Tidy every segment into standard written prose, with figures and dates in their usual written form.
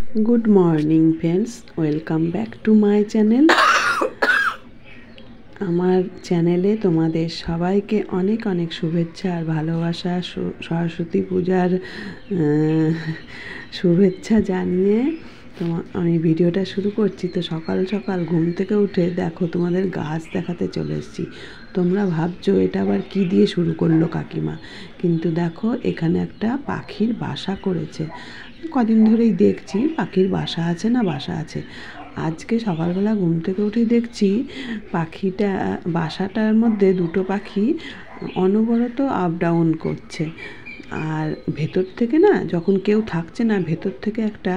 Good morning friends, welcome back to my channel. আমার চ্যানেলে তোমাদের সবাইকে অনেক অনেক শুভেচ্ছা আর ভালোবাসা। সরস্বতী পূজার শুভেচ্ছা জানিয়ে আমি ভিডিওটা শুরু করছি। তো সকাল সকাল ঘুম থেকে উঠে দেখো তোমাদের গাছ দেখাতে চলে এসেছি। তোমরা ভাবছো এটা আবার কী দিয়ে শুরু করলো কাকিমা, কিন্তু দেখো এখানে একটা পাখির বাসা করেছে। কদিন ধরেই দেখছি পাখির বাসা আছে না বাসা আছে। আজকে সকালবেলা ঘুম থেকে উঠেই দেখছি বাসাটার মধ্যে দুটো পাখি অনবরত আপ ডাউন করছে। আর ভেতর থেকে না, যখন কেউ থাকছে না, ভেতর থেকে একটা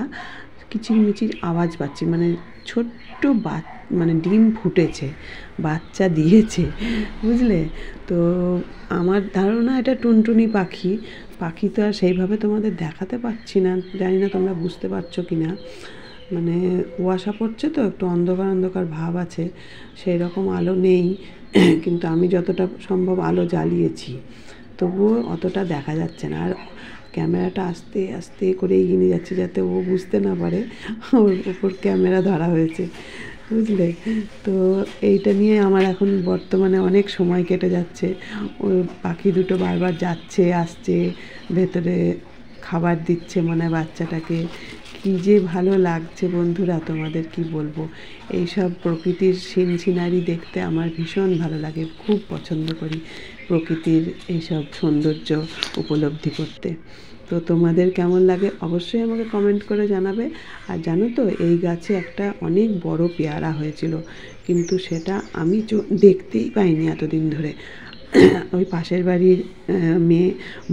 কিচিরমিচির আওয়াজ পাচ্ছি। মানে ছোট্ট মানে ডিম ফুটেছে, বাচ্চা দিয়েছে, বুঝলে? তো আমার ধারণা এটা টুনটুনি পাখি। পাখি তো আর সেইভাবে তোমাদের দেখাতে পারছি না, জানি না তোমরা বুঝতে পারছো কি না। মানে কুয়াশা পড়ছে তো একটু অন্ধকার অন্ধকার ভাব আছে, সেই রকম আলো নেই। কিন্তু আমি যতটা সম্ভব আলো জ্বালিয়েছি, তবুও অতটা দেখা যাচ্ছে না। আর ক্যামেরাটা আস্তে আস্তে করে এগিয়ে নিয়ে যাচ্ছে যাতে ও বুঝতে না পারে ওর উপর ক্যামেরা ধরা হয়েছে, বুঝলে? তো এইটা নিয়ে আমার এখন বর্তমানে অনেক সময় কেটে যাচ্ছে। ওই পাখি দুটো বারবার যাচ্ছে আসছে, ভেতরে খাবার দিচ্ছে মানে বাচ্চাটাকে। কী যে ভালো লাগছে বন্ধুরা, তোমাদের কি বলবো। এইসব প্রকৃতির সিনারি দেখতে আমার ভীষণ ভালো লাগে, খুব পছন্দ করি প্রকৃতির এইসব সৌন্দর্য উপলব্ধি করতে। তো তোমাদের কেমন লাগে অবশ্যই আমাকে কমেন্ট করে জানাবে। আর জানো তো, এই গাছে একটা অনেক বড় পেয়ারা হয়েছিল, কিন্তু সেটা আমি দেখতেই পাইনি এতদিন ধরে। ওই পাশের বাড়ির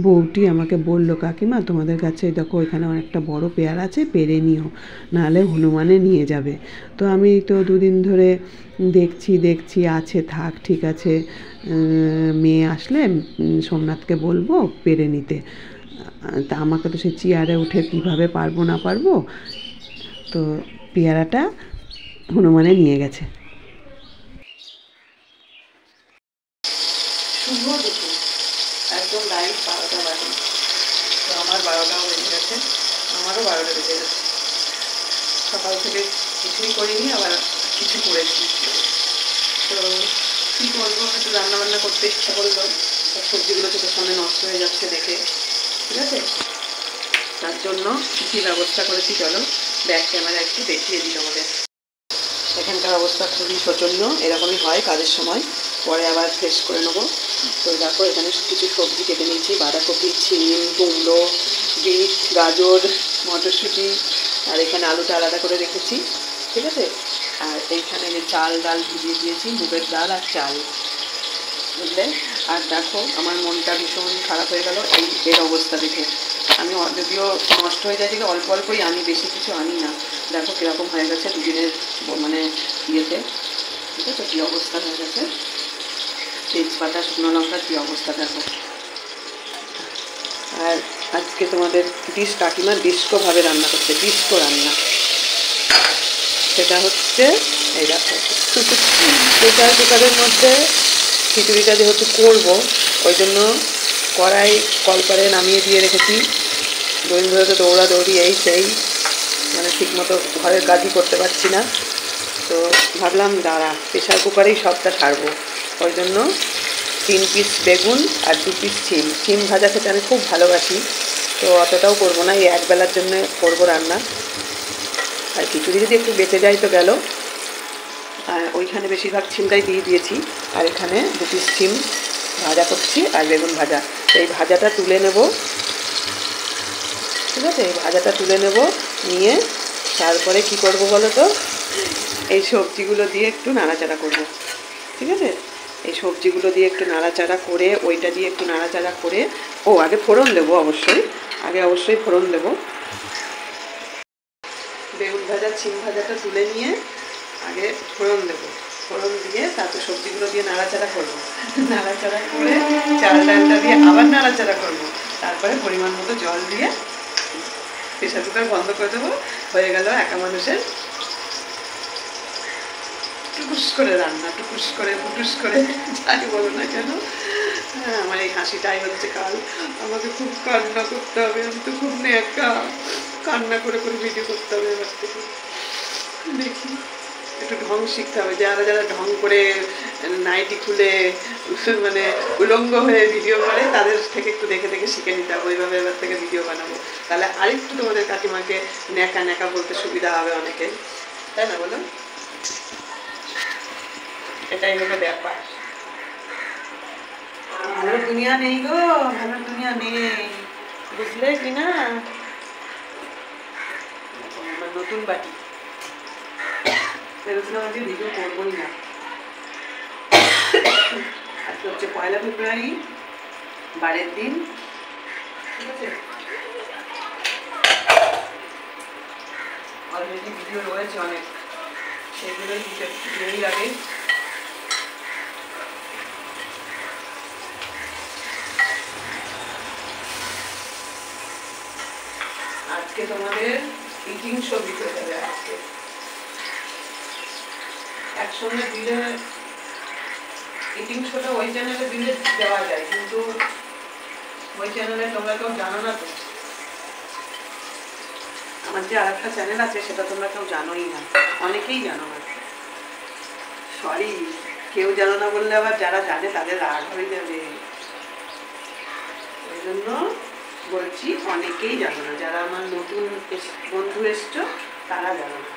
বউটি আমাকে বললো, কাকিমা তোমাদের কাছে দেখো ওইখানে অনেকটা বড় পেয়ারা আছে, পেরে নিও, নাহলে হনুমানে নিয়ে যাবে। তো আমি তো দুদিন ধরে দেখছি আছে, থাক ঠিক আছে, মেয়ে আসলে সোমনাথকে বলবো পেরে নিতে। তা আমাকে তো সে চেয়ারে উঠে কীভাবে পারবো না পারবো। তো পেয়ারাটা হনুমানে নিয়ে গেছে। শুভ দুপুর, একদম রাইট 12টা বাজে। তো আমার 12টাও বেজে গেছে, আমারও 12টা বেজে গেছে। সকাল থেকে কিছুই করিনি, আবার কিছু করেছি। তো কী করবো, একটু রান্নাবান্না করতে ইচ্ছা করলো। সব সবজিগুলো চোখের সামনে নষ্ট হয়ে যাচ্ছে দেখে, ঠিক আছে? তার জন্য কী ব্যবস্থা করেছি চলো ব্যাক ক্যামেরা একটু দেখিয়ে দিই তোমাদের। এখানকার অবস্থা খুবই শোচনীয়, এরকমই হয় কাজের সময়, পরে আবার ফ্রেশ করে নেবো। তো দেখো এখানে কিছু সবজি কেটে নিয়েছি, বাঁধাকপি, শিম, কুমড়ো, বিট, গাজর, মটরশুঁটি, আর এখানে আলুটা আলাদা করে রেখেছি, ঠিক আছে? আর এইখানে যে চাল ডাল ভিজিয়ে দিয়েছি, মুগের ডাল আর চাল, বুঝলে? আর দেখো আমার মনটা ভীষণ খারাপ হয়ে গেল এর অবস্থা দেখে। আমি যদিও নষ্ট হয়ে যায় থেকে অল্প অল্পই আনি, বেশি কিছু আনি না। দেখো কীরকম হয়ে গেছে দুদিনের মানে ইয়েতে, ঠিক আছে? কী অবস্থা হয়ে গেছে, তেজপাতা শুকনো লঙ্কার কী অবস্থা দেখো। আর আজকে তোমাদের কাকিমা ডিস্কোভাবে রান্না করছে, ডিস্কো রান্না। সেটা হচ্ছে এই দেখো, প্রেসার কুকারের মধ্যে খিচুড়িটা যেহেতু করবো, ওই জন্য কড়াই কলপারে নামিয়ে দিয়ে রেখেছি। দুদিন ধরে তো দৌড়াদৌড়ি এই সেই, মানে ঠিকমতো ঘরের কাজই করতে পারছি না। তো ভাবলাম দাঁড়া, প্রেসার কুকারেই সবটা ছাড়বো। ওই জন্য 3 পিস বেগুন আর 2 পিস শিম ভাজা খেতে আমি খুব ভালোবাসি। তো অতটাও করবো না, এই একবেলার জন্য করবো রান্না। আর খিচুড়ি যদি একটু বেঁচে যায় তো গেল। আর ওইখানে বেশিরভাগ শিমটাই দিয়ে দিয়েছি, আর এখানে 2 পিস শিম ভাজা করছি আর বেগুন ভাজা। এই ভাজাটা তুলে নেব, ঠিক আছে? এই ভাজাটা তুলে নেব, নিয়ে তারপরে কি করব বলো তো, এই সবজিগুলো দিয়ে একটু নাড়াচাড়া করব, ঠিক আছে? এই সবজিগুলো দিয়ে একটু নাড়াচাড়া করে, ওইটা দিয়ে একটু নাড়াচাড়া করে, আগে ফোড়ন দেবো, অবশ্যই ফোড়ন দেবো। বেগুন ভাজা শিম ভাজাটা তুলে নিয়ে আগে ফোড়ন দেবো, ফোড়ন দিয়ে তারপর সবজিগুলো দিয়ে নাড়াচাড়া করবো, নাড়াচাড়া করে চাল ডালটা দিয়ে আবার নাড়াচাড়া করবো, তারপরে পরিমাণ মতো জল দিয়ে প্রেসার কুকার বন্ধ করে দেবো। হয়ে গেল একা মানুষের টুকুস করে রান্না, টুকুস করে ফুটুস করে যাই বলো না কেন। হ্যাঁ, আমার এই হাসিটাই হচ্ছে কাল। আমাকে খুব কান্না করতে হবে, আমি তো খুব ন্যাকা, কান্না করে করে ভিডিও করতে হবে। থেকে দেখি একটু ঢং শিখতে হবে। যারা যারা ঢং করে নাইটি খুলে মানে উলঙ্গ হয়ে ভিডিও করে তাদের থেকে একটু দেখে দেখে শিখে নিতে হবে। ওইভাবে এবার থেকে ভিডিও বানাবো, তাহলে আরেকটু তোমাদের কাকিমাকে ন্যাকা ন্যাকা বলতে সুবিধা হবে অনেকে, তাই না বলো? এটাই হলো ব্যাপার। ভালো দুনিয়া নেই গো, ভালো দুনিয়া নেই, বুঝলে কি না? নতুন বাড়ি ভেবেছিলাম আজকে ভিডিও করবোই না। আজকে হচ্ছে 1 ফেব্রুয়ারি, বারের দিন, ঠিক আছে? অলরেডি ভিডিও রয়েছে অনেক, সেগুলোই দিতে দেরি লাগে। আজকে তোমাদের ইটিং শো দিতে যাবে। আজকে একসঙ্গে দিলে ইটিং শোটা ওই চ্যানেলে দিলে দেওয়া যায়, কিন্তু ওই চ্যানেলে তোমরা কেউ জানো না তো। আমার যে আরেকটা চ্যানেল আছে সেটা তোমরা কেউ জানোই না, অনেকেই জানো না। সরি, কেউ জানো না বললে আবার যারা জানে তাদের রাগ হয়ে যাবে। ওই জন্য বলছি অনেকেই জানো না, যারা আমার নতুন বন্ধু এসছো তারা জানো না।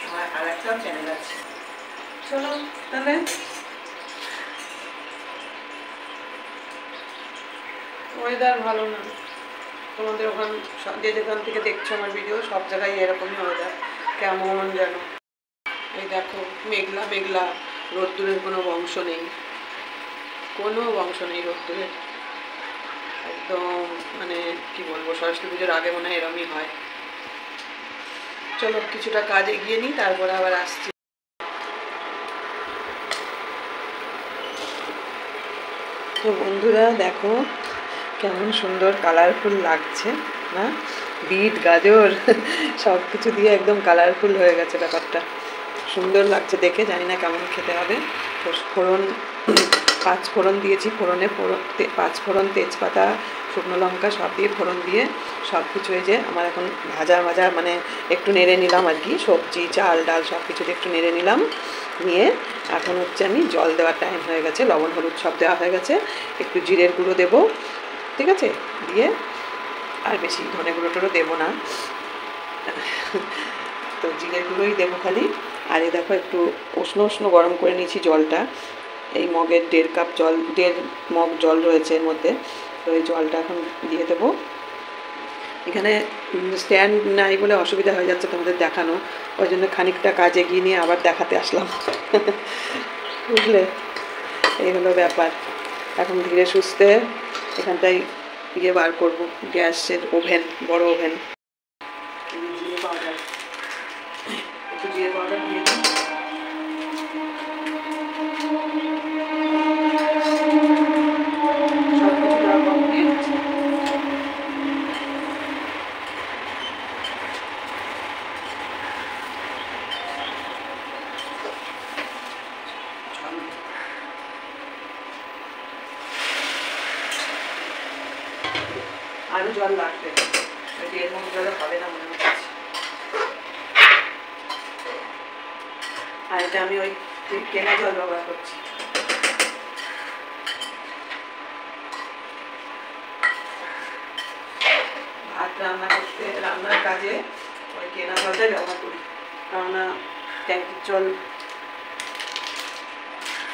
আমার আর একটাও চ্যানেল আছে। চলো তাহলে, ওয়েদার ভালো না তোমাদের ওখান, যে যেখান থেকে দেখছো আমার ভিডিও সব জায়গায় এরকমই ওয়েদার, কেমন যেন। এই দেখো মেঘলা মেঘলা, রোদ্দুরের কোনো বংশ নেই, কোনো বংশ নেই রোদ্দুরের। একদম মানে কি বলবো, সরস্বতী পুজোর আগে মনে হয় এরমই হয়। চলো কিছুটা কাজ এগিয়ে নিই, তারপরে আবার আসছি। তো বন্ধুরা দেখো কেমন সুন্দর কালারফুল লাগছে না, বিট গাজর সব কিছু দিয়ে একদম কালারফুল হয়ে গেছে ব্যাপারটা, সুন্দর লাগছে দেখে। জানি না কেমন খেতে হবে। ফোড়ন, 5 ফোড়ন দিয়েছি, ফোড়নে 5 ফোড়ন, তেজপাতা, শুকনো লঙ্কা সব দিয়ে ফোড়ন দিয়ে সব কিছু এই যে আমার এখন ভাজা ভাজা মানে একটু নেড়ে নিলাম আর কি, সবজি চাল ডাল সব কিছুতে একটু নেড়ে নিলাম। নিয়ে এখন হচ্ছে আমি জল দেওয়ার টাইম হয়ে গেছে, লবণ হলুদ সব দেওয়া হয়ে গেছে, একটু জিরের গুঁড়ো দেবো, ঠিক আছে? দিয়ে আর বেশি ধনে গুঁড়ো টোড়ো দেবো না, তো জিরের গুঁড়োই দেবো খালি। আর এই দেখো একটু উষ্ণ উষ্ণ গরম করে নিয়েছি জলটা, এই মগের 1.5 কাপ জল, 1.5 মগ জল রয়েছে এর মধ্যে। তো এই জলটা এখন দিয়ে দেবো। এখানে স্ট্যান্ড নাই বলে অসুবিধা হয়ে যাচ্ছে তোমাদের দেখানো, ওই জন্য খানিকটা কাজ এগিয়ে নিয়ে আবার দেখাতে আসলাম, বুঝলে? এই হলো ব্যাপার। এখন ধীরে সুস্থে এখানটায় ইয়ে বার করবো, গ্যাসের ওভেন, বড় ওভেন। জিরে পাউডার, একটু জিরে পাউডার দিয়ে দিই। সব কিছু দেওয়া কমপ্লিট। আরো জল লাগবে, 1.5 মগ জলে হবে না মনে হচ্ছে। আর এটা আমি ওই কেনা জল ব্যবহার করছি। ভাত রান্না করতে, রান্নার কাজে ওই কেনা জলটাই ব্যবহার করি, কেননা ট্যাঙ্কির জল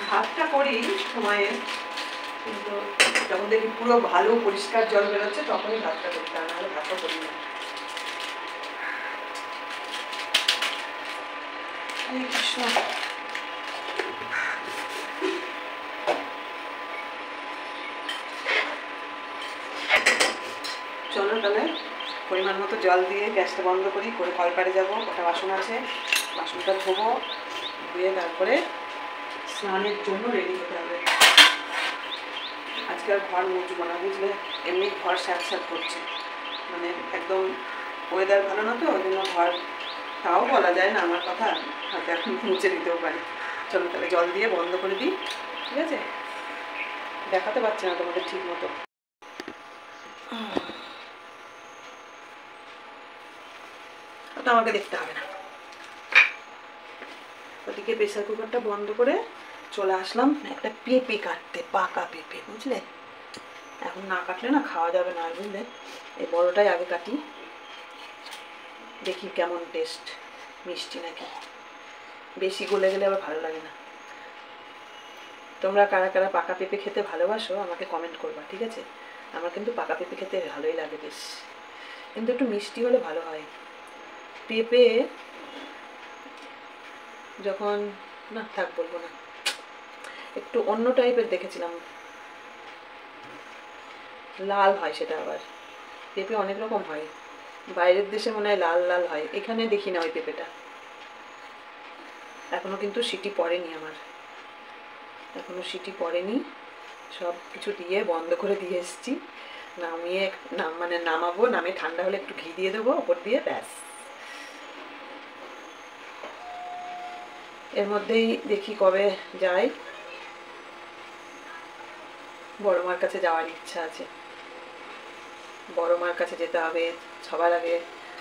ভাতটা করি সময়ে, কিন্তু যখন দেখি পুরো ভালো পরিষ্কার জল বেরোচ্ছে তখনই ভাতটা করি, তা নাহলে ভাতটা করি না। হরে কৃষ্ণ। চলো তাহলে পরিমাণ মতো জল দিয়ে গ্যাসটা বন্ধ করি, করে কলপারে যাবো, ওটা বাসন আছে, বাসনটা ধোবো, ধুয়ে তারপরে স্নানের জন্য রেডি হতে হবে। আজকে আর ঘর মুছবো না, বুঝলে? এমনি ঘর স্যাঁত স্যাঁত করছে, মানে একদম ওয়েদার ভালো না তো, ওই জন্য ঘর, তাও বলা যায় না আমার কথা, হয়তো এখন মুছে দিতেও পারি। চলো তাহলে জল দিয়ে বন্ধ করে দিই, ঠিক আছে? দেখাতে পারছি না তোমাদের ঠিক মতো। ওটা আমাকে দেখতে হবে না। ওদিকে প্রেসার কুকারটা বন্ধ করে চলে আসলাম একটা পেঁপে কাটতে, পাকা পেঁপে, বুঝলে? এখন না কাটলে না খাওয়া যাবে না, বুঝলে? এই বড়টাই আগে কাটি, দেখি কেমন টেস্ট, মিষ্টি নাকি। বেশি গলে গেলে আবার ভালো লাগে না। তোমরা কারা কারা পাকা পেঁপে খেতে ভালোবাসো আমাকে কমেন্ট করবা, ঠিক আছে? আমার কিন্তু পাকা পেঁপে খেতে ভালোই লাগে বেশ, কিন্তু একটু মিষ্টি হলে ভালো হয়। পেঁপে যখন, না থাক বলবো না, একটু অন্য টাইপের দেখেছিলাম, লাল হয় সেটা। আবার পেঁপে অনেক রকম হয়, বাইরের দেশে মনে হয় লাল লাল হয়, এখানে দেখি না ওই পেঁপেটা। এখনো কিন্তু সিটি পড়েনি আমার, এখনো সিটি পড়েনি। সব কিছু দিয়ে বন্ধ করে দিয়ে এসেছি, নামিয়ে মানে নামাবো, নামিয়ে ঠান্ডা হলে একটু ঘি দিয়ে দেবো ওপর দিয়ে, ব্যাস। এর মধ্যেই দেখি কবে যাই, বড় মার কাছে যাওয়ার ইচ্ছা আছে। বড় মার কাছে যেতে হবে সবার আগে,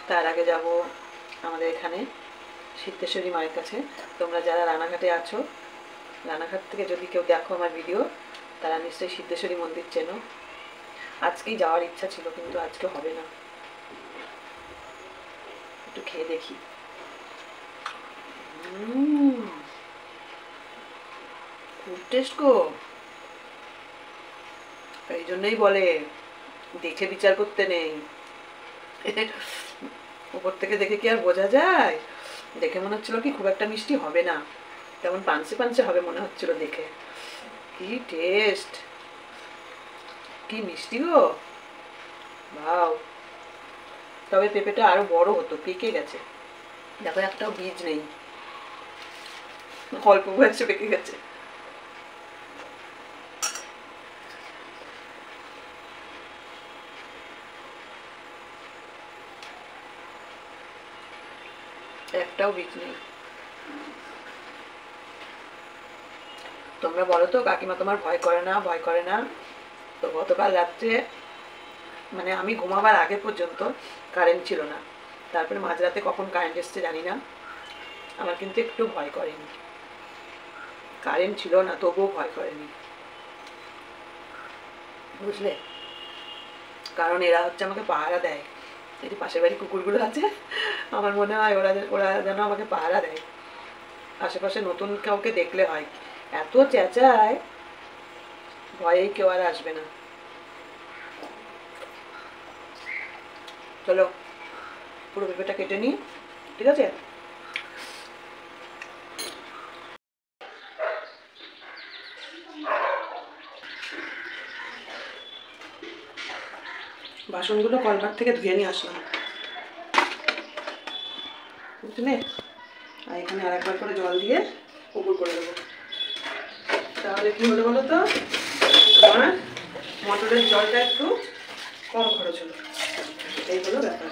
তার আগে যাব আমাদের এখানে সিদ্ধেশ্বরী মায়ের কাছে। তোমরা যারা রানাঘাটে আছো, রানাঘাট থেকে যদি কেউ দেখো আমার ভিডিও, তারা নিশ্চয়ই সিদ্ধেশ্বরী মন্দির চেনো। আজকেই যাওয়ার ইচ্ছা ছিল, কিন্তু আজকে হবে না। একটু খেয়ে দেখি। খুব টেস্ট গো। এই জন্যই বলে দেখে বিচার করতে নেই। উপর থেকে দেখে কি আর বোঝা যায়? দেখে মনে হচ্ছিল কি খুব একটা মিষ্টি হবে না, কেমন পাঞ্চে পাঞ্চে হবে মনে হচ্ছিল দেখে। কি টেস্ট, কি মিষ্টি গো, বাও। তবে পেঁপেটা আরো বড় হতো, পেকে গেছে। দেখো একটাও বীজ নেই, অল্প বয়সে পেকে গেছে। একটাও বীজ নেই। তোমরা বলো তো কাকিমা তোমার ভয় করে না? ভয় করে না। তো গতকাল রাত্রে মানে আমি ঘুমাবার আগে পর্যন্ত কারেন্ট ছিল না, তারপরে মাঝরাতে কখন কারেন্ট এসছে জানি না, আমার কিন্তু একটু ভয় করেনি। কারেন্ট ছিল না তবুও ভয় করেনি, বুঝলে? কারণ এরা হচ্ছে আমাকে পাহারা দেয়। এই যে পাশের বাড়ি কুকুরগুলো আছে, আমার মনে হয় ওরা ওরা যেন আমাকে পাহারা দেয়। আশেপাশে নতুন কাউকে দেখলে হয়, এত চেঁচায়, ভয়েই কেউ আর আসবে না। চলো পুরো পেঁপেটা কেটে নিই, ঠিক আছে? বাসনগুলো কলপার থেকে ধুয়ে নিয়ে আসলাম, বুঝলে? আর এখানে আর একবার করে জল দিয়ে পুকুর করে দেবো। তাহলে কি হলো বলো তো, আমার মোটরের জলটা একটু কম খরচ হলো, এই হলো ব্যাপার,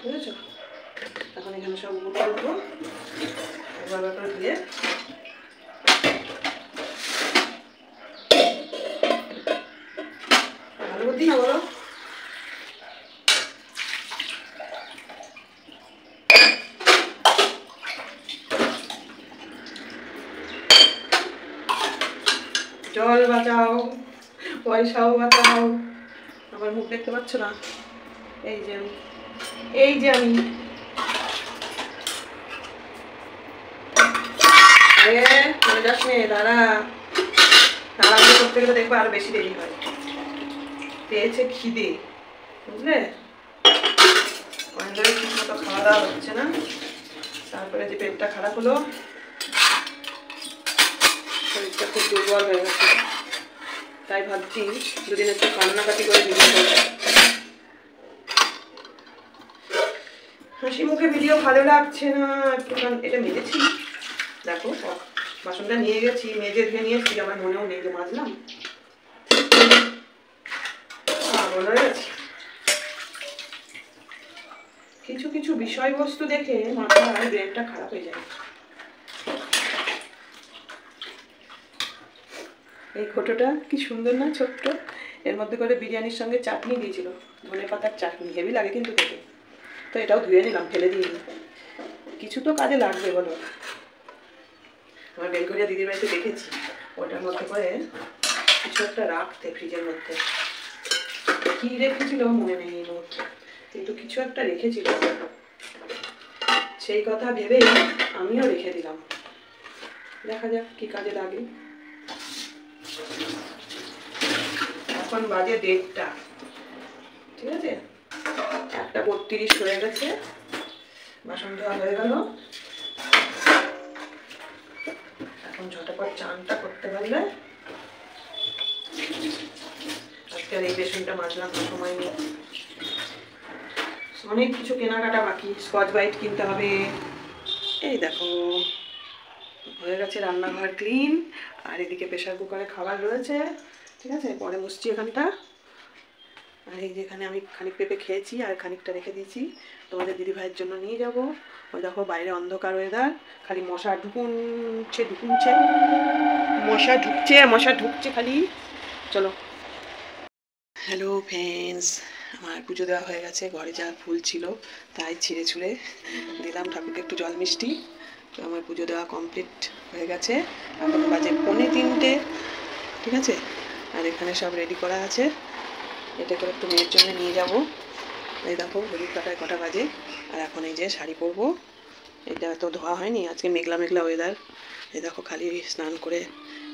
বুঝেছ? এখন এখানে সব পুকুর করে দেবো একবার করে দিয়ে। ভালো বুদ্ধি না বলো? জল বাঁচাও, পয়সাও বাঁচাও। আমার মুখ দেখতে পাচ্ছ না? এই যে আমি, এই যে আমি, মনে যাস নে, দাঁড়া। তাড়াহুড়ো করতে গেলে দেখবো আরো বেশি দেরি হয়। পেয়েছে খিদে, বুঝলে? অনেক ধরে ঠিক মতো খাওয়া দাওয়া হচ্ছে না, তারপরে যে পেটটা খারাপ হলো, শরীরটা খুব দুর্বল হয়ে গেছে। তাই ভাবছি দুদিন একটু কান্নাকাটি করে ভিডিও করবো। হাসি মুখে ভিডিও ভালো লাগছে না, একটু এটা মেজেছি, দেখো বাসনটা নিয়ে গেছি, মেজে ধুয়ে নিয়ে এসেছি, আমার মনেও নেই যে মাজলাম, পাগল হয়ে গেছি। কিছু কিছু বিষয়বস্তু দেখে মাথার ব্রেনটা খারাপ হয়ে যায়। এই ঘটোটা কি সুন্দর না, ছোট্ট, এর মধ্যে করে বিরিয়ানির সঙ্গে চাটনি দিয়েছিল, ধনেপাতার চাটনি, হেভি লাগে কিন্তু খেতে। তো এটাও ধুয়ে নিলাম, ফেলে দিইনি, কিছু তো কাজে লাগবে বলো। আমার বেলঘরিয়া দিদির বাড়িতে দেখেছি ওটার মধ্যে করে কিছু একটা রাখতে, ফ্রিজের মধ্যে কি রেখেছিল মনে নেই এই মুহূর্তে, কিন্তু কিছু একটা রেখেছিল, সেই কথা ভেবেই আমিও রেখে দিলাম, দেখা যাক কি কাজে লাগে। এখন বাজে 1:30, ঠিক আছে, 1:32 হয়ে গেছে, বাসন ধোয়া হয়ে গেল, এখন ঝটপট চানটা করতে পারলে। আজকে এই বেসনটা মাজলাম সময় নেই, অনেক কিছু কেনাকাটা বাকি, স্কচ ব্রাইট কিনতে হবে। এই দেখো হয়ে গেছে রান্নাঘর ক্লিন, আর এদিকে প্রেশার কুকারে খাবার রয়েছে, ঠিক আছে, পরে বসছি এখানটা। আর এই যেখানে আমি খানিক পেঁপে খেয়েছি আর খানিকটা রেখে দিয়েছি তোমাদের দিদিভাইয়ের জন্য নিয়ে যাব। ওই দেখো বাইরে অন্ধকার ওয়েদার, খালি মশা ঢুকুনছে মশা ঢুকছে খালি। চলো, হ্যালো ফ্রেন্ডস, আমার পুজো দেওয়া হয়ে গেছে, ঘরে যা ফুল ছিল তাই ছিঁড়ে ছুঁড়ে দিলাম, ঠাকুরকে একটু জল মিষ্টি। তো আমার পুজো দেওয়া কমপ্লিট হয়ে গেছে, এখন বাজে 2:45, ঠিক আছে। আর এখানে সব রেডি করা আছে, এটা করে একটু মেয়ের জন্য নিয়ে যাব। এই দেখো ঘড়ির কাটায় কটা বাজে, আর এখন এই যে শাড়ি পরবো, এটা তো ধোয়া হয়নি, আজকে মেঘলা মেঘলা ওয়েদার। এই দেখো খালি স্নান করে,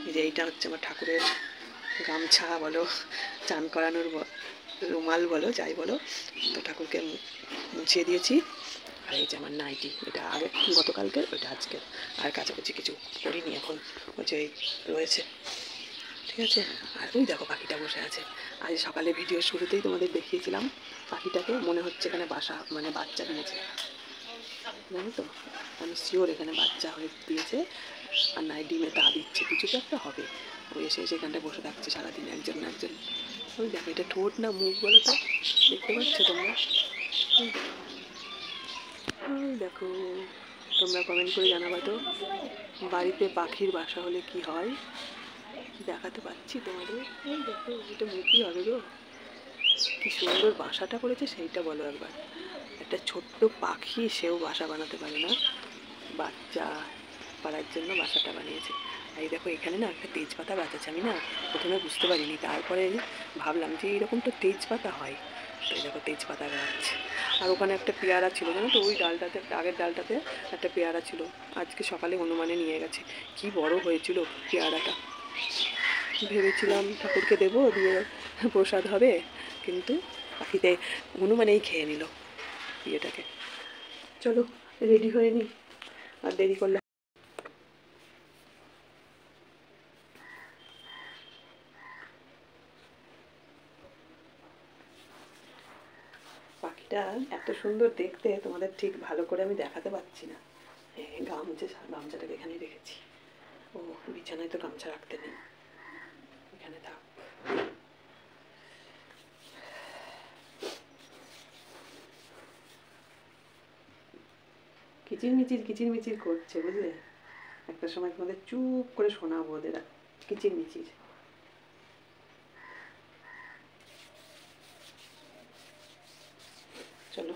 এই যে এইটা হচ্ছে আমার ঠাকুরের গামছা বলো, চান করানোর রুমাল বলো, যাই বলো, তো ঠাকুরকে মুছিয়ে দিয়েছি। আর এই যে আমার নাইটি, এটা আগে গতকালকের, ওইটা আজকের, আর কাছাকাছি কিছু করিনি, এখন হচ্ছে এই রয়েছে, ঠিক আছে। আর ওই দেখো পাখিটা বসে আছে, আজ সকালে ভিডিও শুরুতেই তোমাদের দেখিয়েছিলাম পাখিটাকে, মনে হচ্ছে এখানে বাচ্চা দিয়েছে, জানো তো, আমি শিওর এখানে বাচ্চা হয়ে দিয়েছে, আর নাই ডিমে তা দিচ্ছে, কিছু তো একটা হবে। ওই এসে এখানটা বসে থাকছে সারাদিন একজন। ওই দেখো এটা ঠোঁট না মুখ বলো তো, দেখতে পাচ্ছ তোমরা? ওই দেখো, তোমরা কমেন্ট করে জানাবা তো বাড়িতে পাখির বাসা হলে কি হয়, দেখাতে পাচ্ছি তোমাদের। ওই দেখো এটা মুখই হবে গো, কি সুন্দর বাসাটা করেছে সেইটা বলো একবার। একটা ছোট্ট পাখি, সেও বাসা বানাতে পারে না, বাচ্চা পাড়ার জন্য বাসাটা বানিয়েছে। এই দেখো এখানে না একটা তেজপাতা গাছ আছে, আমি না প্রথমে বুঝতে পারিনি, তারপরে ভাবলাম যে এইরকম তো তেজপাতা হয়, তো এই দেখো তেজপাতা গাছ। আর ওখানে একটা পেয়ারা ছিল, জানো তো, ওই ডালটাতে, আগের ডালটাতে একটা পেয়ারা ছিল, আজকে সকালে হনুমানে নিয়ে গেছে, কি বড় হয়েছিল পেয়ারাটা। ভেবেছিলাম ঠাকুরকে দেবো, দিয়ে প্রসাদ হবে, কিন্তু পাখিতে হনুমানেই খেয়ে নিল ইয়েটাকে। চলো রেডি হয়ে নি, আর দেরি করলে। পাখিটা এত সুন্দর দেখতে, তোমাদের ঠিক ভালো করে আমি দেখাতে পারছি না। গামছাটাকে এখানে রেখেছি, ও বিছানায় তো গামছা রাখতে নেই, এখানে থাক। কিচিরমিচির করছে, বুঝলে, একটা সময় তোমাদের চুপ করে শোনাবো ওদের কিচিরমিচির। চলো,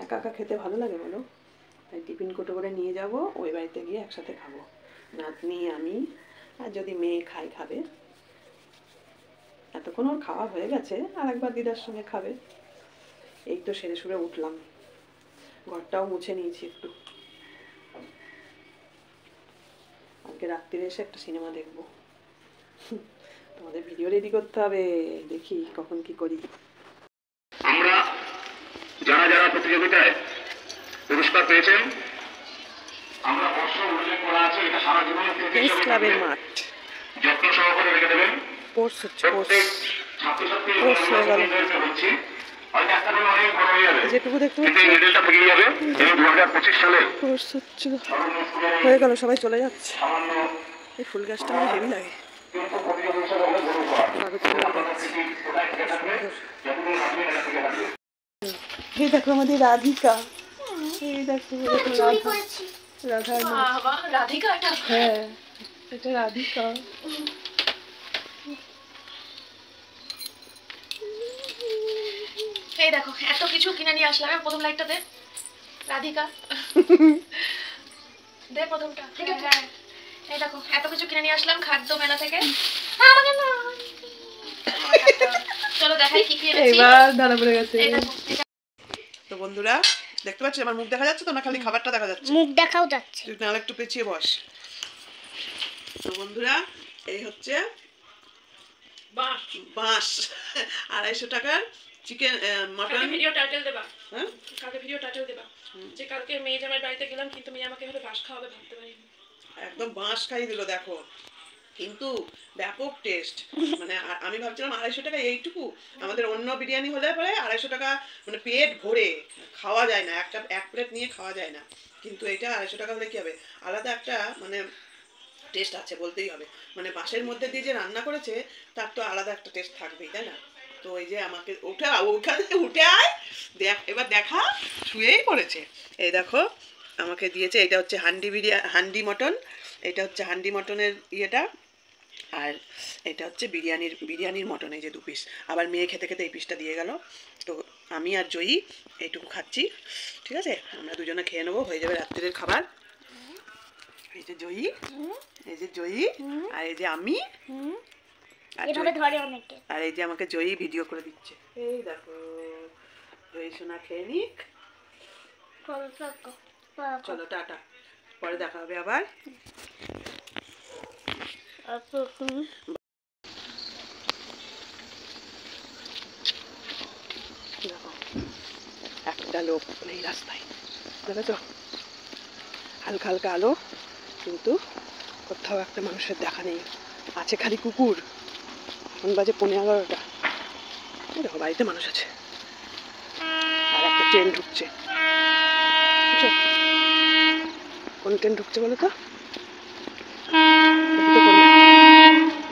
একা একা খেতে ভালো লাগে বলো, তাই টিফিন কোটো করে নিয়ে যাব, ওই বাড়িতে গিয়ে একসাথে খাবো, নাতনি আমি, আর যদি মেয়ে খাবে। এতক্ষণ ওর খাওয়া হয়ে গেছে, আর একবার দিদার সঙ্গে খাবে। এই তো সেরে সুরে উঠলাম, ঘরটাও মুছে নিয়েছি একটু, আজকে রাত্রিরে এসে একটা সিনেমা দেখবো। তোমাদের ভিডিও রেডি করতে হবে, দেখি কখন কি করি। আমরা যারা যারা প্রতিযোগিতায় পুরস্কার পেয়েছেন, আমরা বর্ষ উল্লেখ করা আছে, এটা সারা জীবন ক্লাবের মাঠ, যত্ন সহকারে রেখে দেবেন। কোর্স হচ্ছে, ছাত্রছাত্রী হচ্ছে যেটুকু দেখতে পাচ্ছি 2025 সালে কোর্স হচ্ছে হয়ে গেল, সবাই চলে যাচ্ছে। এই ফুল গাছটা আমার হেভি লাগে, এই দেখো আমাদের রাধিকা, এই দেখো রাধার মা। বাবা, রাধিকা এটা? হ্যাঁ, এটা রাধিকা। এই দেখো এত কিছু কিনে নিয়ে আসলাম। প্রথম লাইটটা দে, রাধিকা। দে প্রথমটা। হ্যাঁ, এই দেখো এত কিছু কিনে নিয়ে আসলাম খাদ্য মেলা থেকে। আমাকে না, চলো দেখাই কি কি এনেছি। এবার ধরা পড়ে গেছে। এই দেখো, তো বন্ধুরা দেখতে পাচ্ছি আমার মুখ দেখা যাচ্ছে তো, না খালি খাবারটা দেখা যাচ্ছে? মুখ দেখাও যাচ্ছে। তুই নাহলে একটু পেছিয়ে বস। তো বন্ধুরা এই হচ্ছে বাঁশ 250 টাকার চিকেন মটন। ভিডিও টাইটেল দেবা, হ্যাঁ কালকে ভিডিও টাইটেল দেবা যে কালকে মেয়ে জামাই বাড়িতে গেলাম কিন্তু মেয়ে আমাকে হলো বাঁশ খাওয়াবে, ভাবতে পারিনি। একদম বাঁশ খাইয়ে দিল দেখো, কিন্তু ব্যাপক টেস্ট। মানে আমি ভাবছিলাম 250 টাকা এইটুকু, আমাদের অন্য বিরিয়ানি হলে পরে 250 টাকা মানে পেট ভরে খাওয়া যায় না, এক প্লেট নিয়ে খাওয়া যায় না, কিন্তু এটা 250 টাকা হলে কি হবে, আলাদা একটা মানে টেস্ট আছে বলতেই হবে। মানে বাঁশের মধ্যে দিয়ে যে রান্না করেছে তার তো আলাদা একটা টেস্ট থাকবেই, তাই না? তো এই যে আমাকে ওখানে উঠে আয় দেখ, এবার দেখা শুয়েই পড়েছে। এই দেখো আমাকে দিয়েছে, এটা হচ্ছে হান্ডি মটন, এটা হচ্ছে হান্ডি মটনের ইয়েটা, আর এটা হচ্ছে বিরিয়ানির মটন। এই যে 2 পিস, আবার মেয়ে খেতে খেতে এই পিসটা দিয়ে গেল। তো আমি আর জয়ী এইটুকু খাচ্ছি, ঠিক আছে? আমরা দুজনে খেয়ে নেবো, হয়ে যাবে রাত্রের খাবার। এই যে জয়ী, এই যে জয়ী, আর এই যে আমি, এভাবে ধরে অনেকে। আর এই যে আমাকে জয়ী ভিডিও করে দিচ্ছে। এই দেখো জয়ী সোনা খেয়ে নিক। চলো টাটা, পরে দেখা হবে আবার। দেখো একটা লোক নেই রাস্তায়, দেখেছ? হালকা হালকা আলো, কিন্তু কোথাও একটা মানুষের দেখা নেই, আছে খালি কুকুর। এখন বাজে 11:15। দেখো বাড়িতে মানুষ আছে, আর একটা ট্রেন ঢুকছে। বুঝছো? কোন ট্রেন ঢুকছে বলো তো?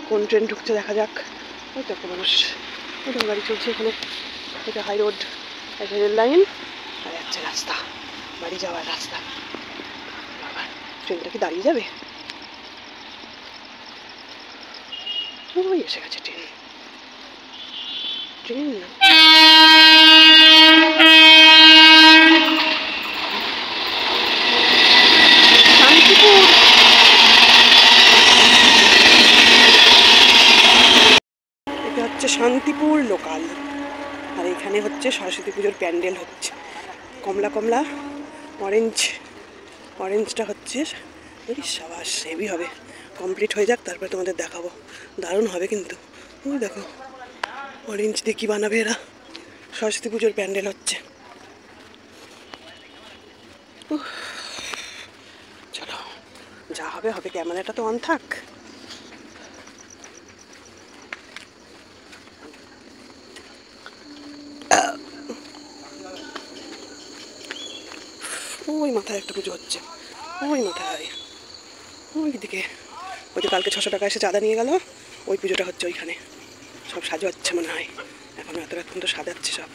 কোন ট্রেন ঢুকছে দেখা যাক। ওই দেখো মানুষ, ওই গাড়ি চলছে এখানে। এটা হাই রোড, একটা রেল লাইন, আর একটা রাস্তা, বাড়ি যাওয়ার রাস্তা। বাবা, ট্রেনটা কি দাঁড়িয়ে যাবে? ওই এসে গেছে ট্রেন। ট্রেন শান্তিপুর। এটা হচ্ছে শান্তিপুর লোকাল, আর এখানে হচ্ছে সরস্বতী পুজোর প্যান্ডেল হচ্ছে। কমলা কমলা অরেঞ্জটা হচ্ছে। এই সাবাস, হেভি হবে। কমপ্লিট হয়ে যাক তারপরে তোমাদের দেখাবো, দারুণ হবে কিন্তু। ওই দেখো অরেঞ্জ দিয়ে কী বানাবে এরা। সরস্বতী পুজোর প্যান্ডেল হচ্ছে। চলো যা হবে হবে, ক্যামেরাটা তো অন থাক। ওই মাথায় একটা পুজো হচ্ছে, ওই মাথায়, ওই দিকে। ওই যে কালকে 600 টাকা এসে চাঁদা নিয়ে গেল, ওই পুজোটা হচ্ছে ওইখানে। সব সাজাচ্ছে মনে হয়, এখন এত রাত পর্যন্ত সাজাচ্ছে সব।